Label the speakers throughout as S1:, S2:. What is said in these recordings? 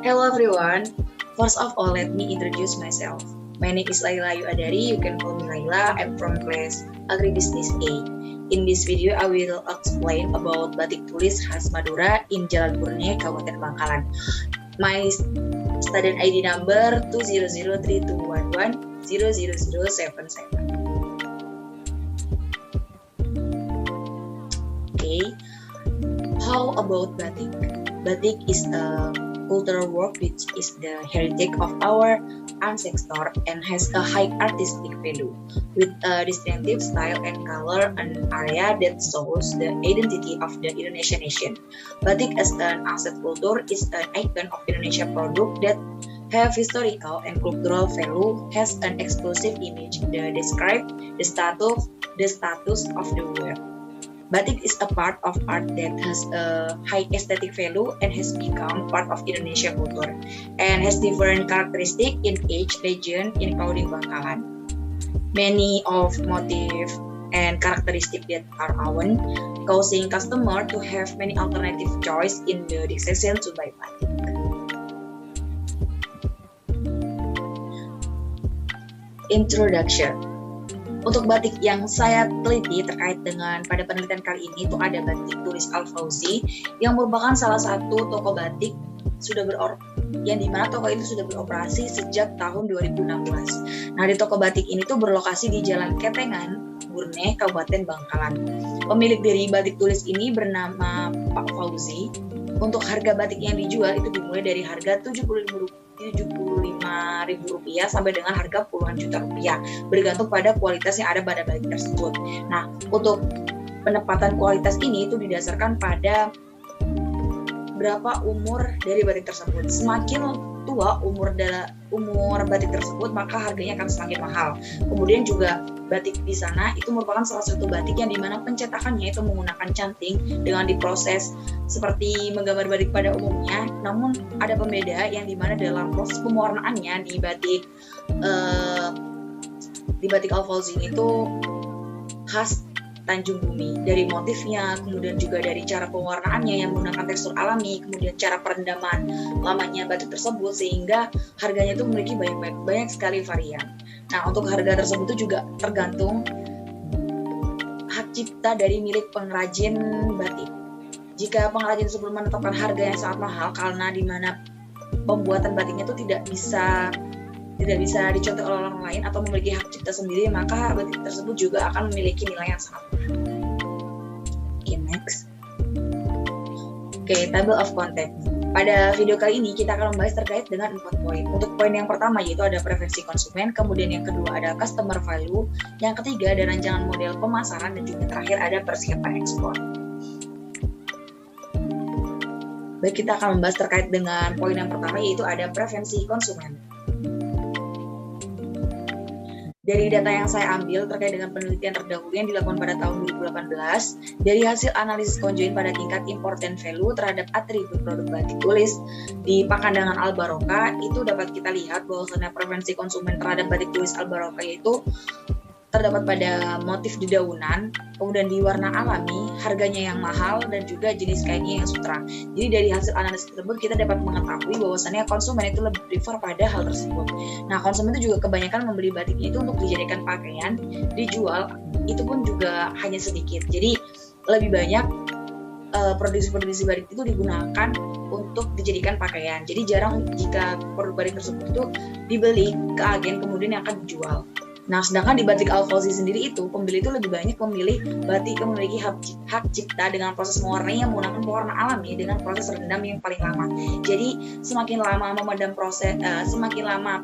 S1: Hello everyone. First of all, let me introduce myself. My name is Laila Yuadari. You can call me Laila. I'm from class Agribusiness A. In this video, I will explain about batik tulis khas Madura in Jalan Burne, Kabupaten Bangkalan. My student ID number 2003211000077. Okay. How about batik? Batik is a cultural work which is the heritage of our ancestor and has a high artistic value with a distinctive style and color, an area that shows the identity of the Indonesian nation. Batik as an asset culture is an icon of Indonesian product that have historical and cultural value, has an exclusive image that describe the status of the world. Batik is a part of art that has a high aesthetic value and has become part of Indonesian culture and has different characteristics in each region including Bangkalan. Many of motif and characteristics that are own, causing customer to have many alternative choice in the decision to buy batik. Introduction. Untuk batik yang saya teliti terkait dengan pada penelitian kali ini itu ada batik tulis Al-Fauzi yang merupakan salah satu toko batik yang dimana toko itu sudah beroperasi sejak tahun 2016. Nah, di toko batik ini tuh berlokasi di Jalan Ketengan, Burne, Kabupaten Bangkalan. Pemilik dari batik tulis ini bernama Pak Fauzi. Untuk harga batik yang dijual itu dimulai dari harga Rp75.000 sampai dengan harga puluhan juta rupiah, bergantung pada kualitas yang ada pada batik tersebut. Nah, untuk penempatan kualitas ini itu didasarkan pada berapa umur dari batik tersebut. Semakin tua umur batik tersebut, maka harganya akan semakin mahal. Kemudian juga batik di sana itu merupakan salah satu batik yang dimana pencetakannya itu menggunakan canting dengan diproses seperti menggambar batik pada umumnya, namun ada pembeda yang dimana dalam proses pewarnaannya di batik Al-Fauzi itu khas Tanjung Bumi, dari motifnya, kemudian juga dari cara pewarnaannya yang menggunakan tekstur alami, kemudian cara perendaman lamanya batik tersebut, sehingga harganya itu memiliki banyak sekali varian. Nah, untuk harga tersebut itu juga tergantung hak cipta dari milik pengrajin batik. Jika pengrajin tersebut menetapkan harga yang sangat mahal karena di mana pembuatan batiknya itu tidak bisa dicontoh oleh orang lain atau memiliki hak cipta sendiri, maka batik tersebut juga akan memiliki nilai yang sangat mahal. Okay, next. Table of content. Pada video kali ini kita akan membahas terkait dengan 4 poin. Untuk poin yang pertama yaitu ada preferensi konsumen, kemudian yang kedua ada customer value, yang ketiga ada rancangan model pemasaran, dan juga terakhir ada persiapan ekspor. Baik, kita akan membahas terkait dengan poin yang pertama yaitu ada preferensi konsumen. Dari data yang saya ambil terkait dengan penelitian terdahulu yang dilakukan pada tahun 2018, dari hasil analisis konjoin pada tingkat import dan value terhadap atribut produk batik tulis di Pakandangan Al-Barokah, itu dapat kita lihat bahwasannya preferensi konsumen terhadap batik tulis Al-Barokah yaitu terdapat pada motif dedaunan, kemudian di warna alami, harganya yang mahal, dan juga jenis kainnya yang sutra. Jadi dari hasil analisis tersebut kita dapat mengetahui bahwasannya konsumen itu lebih prefer pada hal tersebut. Nah, konsumen itu juga kebanyakan membeli batiknya itu untuk dijadikan pakaian, dijual, itu pun juga hanya sedikit. Jadi lebih banyak produksi batik itu digunakan untuk dijadikan pakaian. Jadi jarang jika produk batik tersebut itu dibeli ke agen kemudian yang akan dijual. Nah, sedangkan di batik Al-Fauzi sendiri itu, pembeli itu lebih banyak memilih batik yang memiliki hak cipta dengan proses mewarnai yang menggunakan pewarna alami dengan proses rendam yang paling lama. Jadi, semakin lama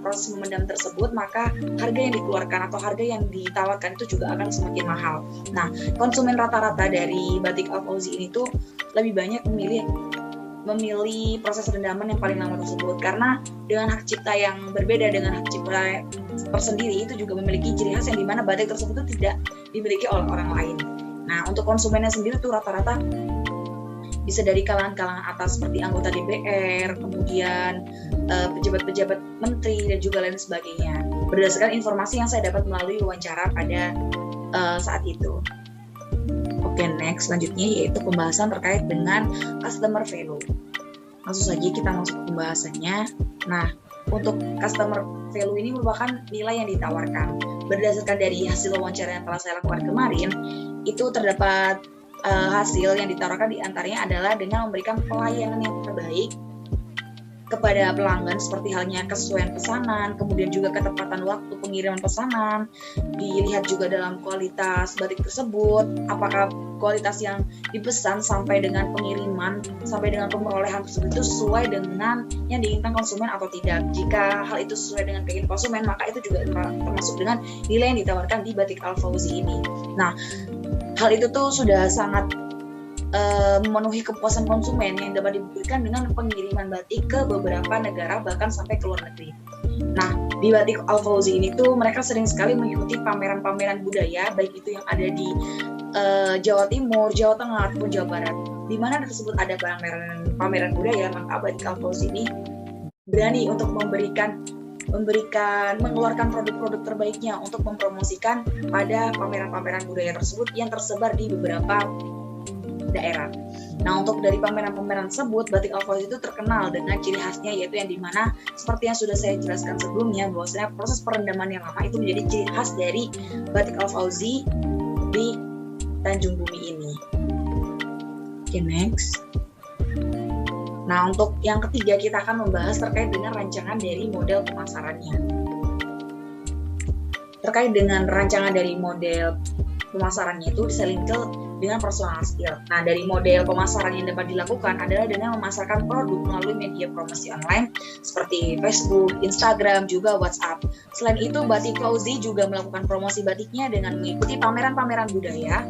S1: proses memendam tersebut, maka harga yang dikeluarkan atau harga yang ditawarkan itu juga akan semakin mahal. Nah, konsumen rata-rata dari batik Al-Fauzi ini tuh lebih banyak memilih proses rendaman yang paling lama tersebut, karena dengan hak cipta yang berbeda dengan hak cipta tersendiri itu juga memiliki ciri khas yang dimana batik tersebut itu tidak dimiliki oleh orang lain. Nah, untuk konsumennya sendiri tuh rata-rata bisa dari kalangan-kalangan atas seperti anggota DPR, kemudian pejabat-pejabat menteri dan juga lain sebagainya, berdasarkan informasi yang saya dapat melalui wawancara pada saat itu. Oke, next selanjutnya yaitu pembahasan terkait dengan customer value. Langsung saja kita masuk ke pembahasannya. Nah, untuk customer value ini merupakan nilai yang ditawarkan. Berdasarkan dari hasil wawancara yang telah saya lakukan kemarin, itu terdapat hasil yang ditawarkan diantaranya adalah dengan memberikan pelayanan yang terbaik kepada pelanggan, seperti halnya kesesuaian pesanan, kemudian juga ketepatan waktu pengiriman pesanan, dilihat juga dalam kualitas batik tersebut, apakah kualitas yang dipesan sampai dengan pengiriman, sampai dengan pemerolehan tersebut itu sesuai dengan yang diinginkan konsumen atau tidak. Jika hal itu sesuai dengan keinginan konsumen, maka itu juga termasuk dengan nilai yang ditawarkan di batik Al-Fauzi ini. Nah, hal itu tuh sudah sangat memenuhi kepuasan konsumen yang dapat dibuktikan dengan pengiriman batik ke beberapa negara, bahkan sampai ke luar negeri. Nah, di batik Al-Fauzi ini tuh mereka sering sekali mengikuti pameran-pameran budaya, baik itu yang ada di Jawa Timur, Jawa Tengah, ataupun Jawa Barat. Di mana tersebut ada pameran budaya, maka batik Al-Fauzi ini berani untuk mengeluarkan produk-produk terbaiknya untuk mempromosikan pada pameran-pameran budaya tersebut yang tersebar di beberapa daerah. Nah, untuk dari pameran-pameran tersebut, batik Al-Fauzi itu terkenal dengan ciri khasnya, yaitu yang dimana seperti yang sudah saya jelaskan sebelumnya, bahwasanya proses perendaman yang lama itu menjadi ciri khas dari batik Al-Fauzi di Tanjung Bumi ini. Oke, next. Nah, untuk yang ketiga kita akan membahas terkait dengan rancangan dari model pemasarannya. Terkait dengan rancangan dari model pemasarannya itu diselingkel dengan personal skill. Nah, dari model pemasaran yang dapat dilakukan adalah dengan memasarkan produk melalui media promosi online seperti Facebook, Instagram, juga WhatsApp. Selain itu, batik Fauzi juga melakukan promosi batiknya dengan mengikuti pameran-pameran budaya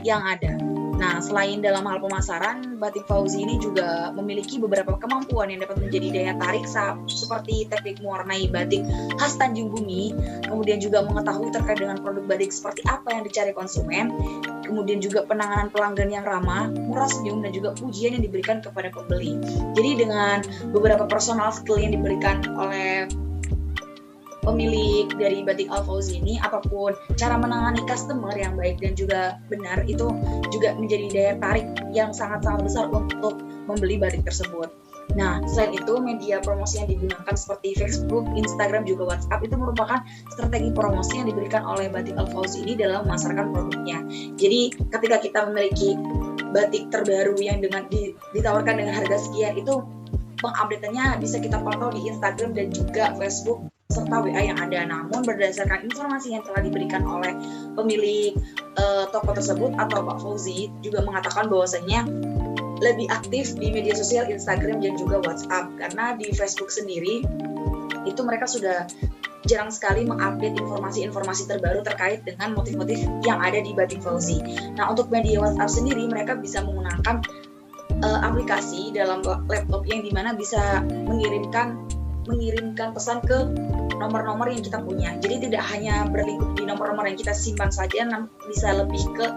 S1: yang ada. Nah, selain dalam hal pemasaran, batik Fauzi ini juga memiliki beberapa kemampuan yang dapat menjadi daya tarik seperti teknik mewarnai batik khas Tanjung Bumi, kemudian juga mengetahui terkait dengan produk batik seperti apa yang dicari konsumen, kemudian juga penanganan pelanggan yang ramah, murah senyum, dan juga pujian yang diberikan kepada pembeli. Jadi dengan beberapa personal skill yang diberikan oleh pemilik dari batik Al-Fauzi ini, apapun cara menangani customer yang baik dan juga benar, itu juga menjadi daya tarik yang sangat-sangat besar untuk membeli batik tersebut. Nah, selain itu, media promosi yang digunakan seperti Facebook, Instagram, juga WhatsApp itu merupakan strategi promosi yang diberikan oleh batik Al-Fauzi ini dalam memasarkan produknya. Jadi, ketika kita memiliki batik terbaru yang ditawarkan dengan harga sekian, itu pengupdate-nya bisa kita pantau di Instagram dan juga Facebook serta WA yang ada. Namun berdasarkan informasi yang telah diberikan oleh pemilik toko tersebut atau Pak Fauzi juga mengatakan bahwasanya lebih aktif di media sosial Instagram dan juga WhatsApp, karena di Facebook sendiri itu mereka sudah jarang sekali mengupdate informasi-informasi terbaru terkait dengan motif-motif yang ada di batik Fauzi. Nah, untuk media WhatsApp sendiri mereka bisa menggunakan aplikasi dalam laptop yang dimana bisa mengirimkan pesan ke nomor-nomor yang kita punya. Jadi tidak hanya berlingkup di nomor-nomor yang kita simpan saja, bisa lebih ke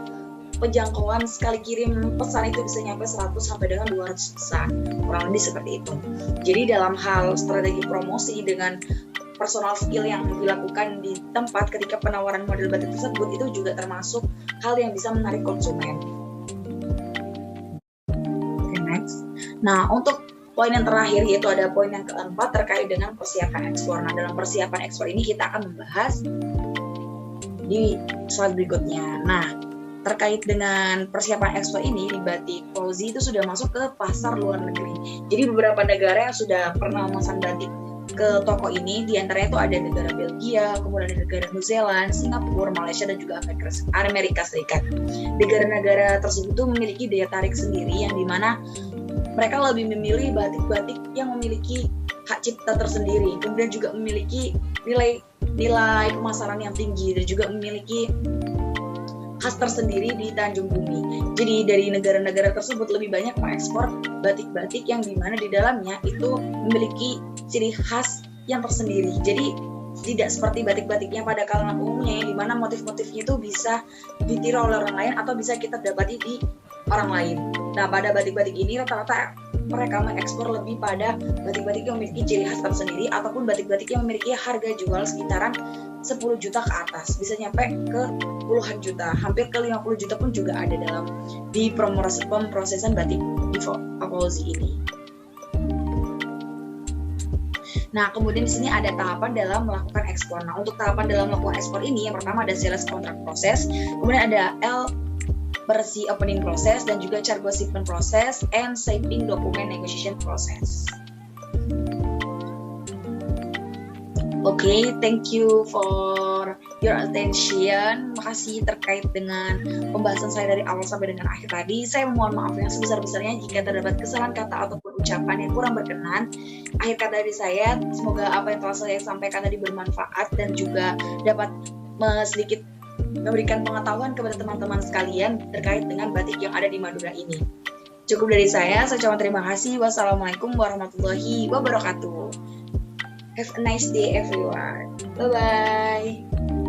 S1: penjangkauan sekali kirim pesan itu bisa nyampe 100 sampai dengan 200 pesan, kurang lebih seperti itu. Jadi dalam hal strategi promosi dengan personal skill yang dilakukan di tempat ketika penawaran model batik tersebut, itu juga termasuk hal yang bisa menarik konsumen. Okay, next. Nah, untuk poin yang terakhir, yaitu ada poin yang keempat terkait dengan persiapan ekspor. Nah, dalam persiapan ekspor ini kita akan membahas di slide berikutnya. Nah, terkait dengan persiapan ekspor ini, di batik Fauzi itu sudah masuk ke pasar luar negeri. Jadi beberapa negara yang sudah pernah memesan batik ke toko ini, di antaranya itu ada negara Belgia, kemudian ada negara New Zealand, Singapura, Malaysia, dan juga Amerika Serikat. Negara-negara tersebut tuh memiliki daya tarik sendiri yang dimana mereka lebih memilih batik-batik yang memiliki hak cipta tersendiri, kemudian juga memiliki nilai pemasaran yang tinggi dan juga memiliki khas tersendiri di Tanjung Bumi. Jadi dari negara-negara tersebut lebih banyak mengekspor batik-batik yang dimana di dalamnya itu memiliki ciri khas yang tersendiri. Jadi tidak seperti batik-batiknya pada kalangan umumnya yang dimana motif-motifnya itu bisa ditiru oleh orang lain atau bisa kita dapati di orang lain. Nah, pada batik-batik ini rata-rata mereka mengekspor lebih pada batik-batik yang memiliki ciri khas tersendiri ataupun batik-batik yang memiliki harga jual sekitaran 10 juta ke atas, bisa nyampe ke puluhan juta, hampir ke 50 juta pun juga ada dalam di pemrosesan batik di Faulzi ini. Nah, kemudian di sini ada tahapan dalam melakukan ekspor. Nah, untuk tahapan dalam melakukan ekspor ini, yang pertama ada sales contract process, kemudian ada bersih opening process, dan juga cargo shipment process, and shipping document negotiation process. Okay, thank you for your attention. Makasih terkait dengan pembahasan saya dari awal sampai dengan akhir tadi. Saya mohon maaf yang sebesar-besarnya jika terdapat kesalahan kata ataupun ucapan yang kurang berkenan. Akhir kata dari saya, semoga apa yang telah saya sampaikan tadi bermanfaat dan juga dapat sedikit memberikan pengetahuan kepada teman-teman sekalian terkait dengan batik yang ada di Madura ini. Cukup dari saya ucapkan terima kasih. Wassalamualaikum warahmatullahi wabarakatuh. Have a nice day everyone. Bye-bye.